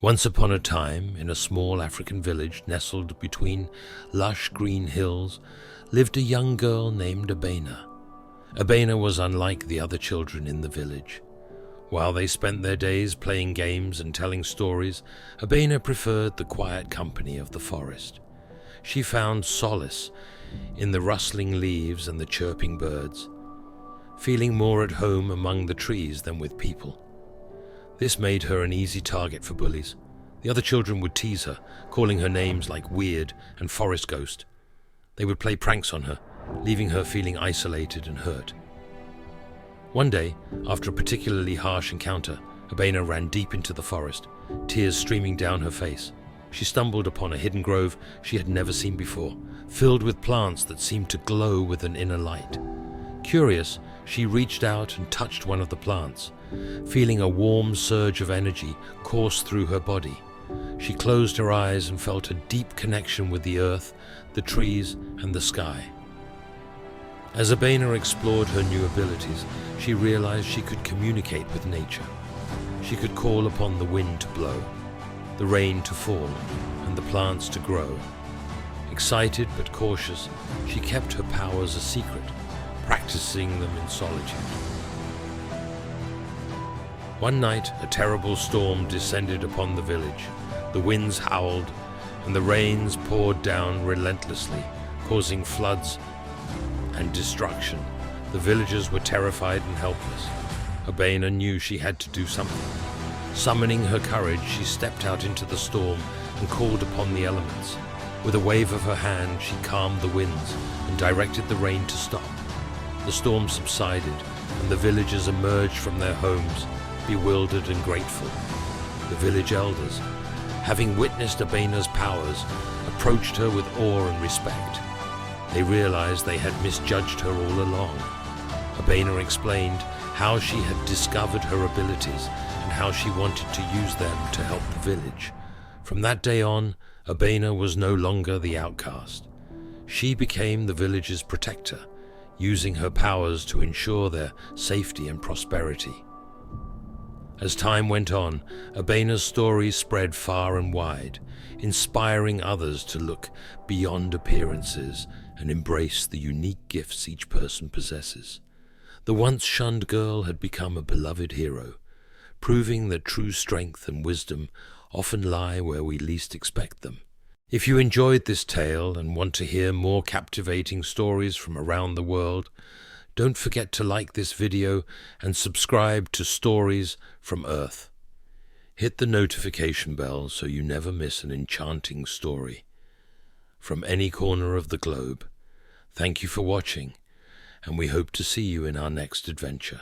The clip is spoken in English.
Once upon a time, in a small African village nestled between lush green hills, lived a young girl named Abena. Abena was unlike the other children in the village. While they spent their days playing games and telling stories, Abena preferred the quiet company of the forest. She found solace in the rustling leaves and the chirping birds, feeling more at home among the trees than with people. This made her an easy target for bullies. The other children would tease her, calling her names like Weird and Forest Ghost. They would play pranks on her, leaving her feeling isolated and hurt. One day, after a particularly harsh encounter, Abena ran deep into the forest, tears streaming down her face. She stumbled upon a hidden grove she had never seen before, filled with plants that seemed to glow with an inner light. Curious, she reached out and touched one of the plants, feeling a warm surge of energy course through her body. She closed her eyes and felt a deep connection with the earth, the trees, and the sky. As Abena explored her new abilities, she realized she could communicate with nature. She could call upon the wind to blow, the rain to fall, and the plants to grow. Excited but cautious, she kept her powers a secret, practicing them in solitude. One night, a terrible storm descended upon the village. The winds howled, and the rains poured down relentlessly, causing floods and destruction. The villagers were terrified and helpless. Abena knew she had to do something. Summoning her courage, she stepped out into the storm and called upon the elements. With a wave of her hand, she calmed the winds and directed the rain to stop. The storm subsided, and the villagers emerged from their homes, bewildered and grateful. The village elders, having witnessed Abena's powers, approached her with awe and respect. They realized they had misjudged her all along. Abena explained how she had discovered her abilities and how she wanted to use them to help the village. From that day on, Abena was no longer the outcast. She became the village's protector, using her powers to ensure their safety and prosperity. As time went on, Abena's story spread far and wide, inspiring others to look beyond appearances and embrace the unique gifts each person possesses. The once shunned girl had become a beloved hero, proving that true strength and wisdom often lie where we least expect them. If you enjoyed this tale and want to hear more captivating stories from around the world, don't forget to like this video and subscribe to Stories from Earth. Hit the notification bell so you never miss an enchanting story from any corner of the globe. Thank you for watching, and we hope to see you in our next adventure.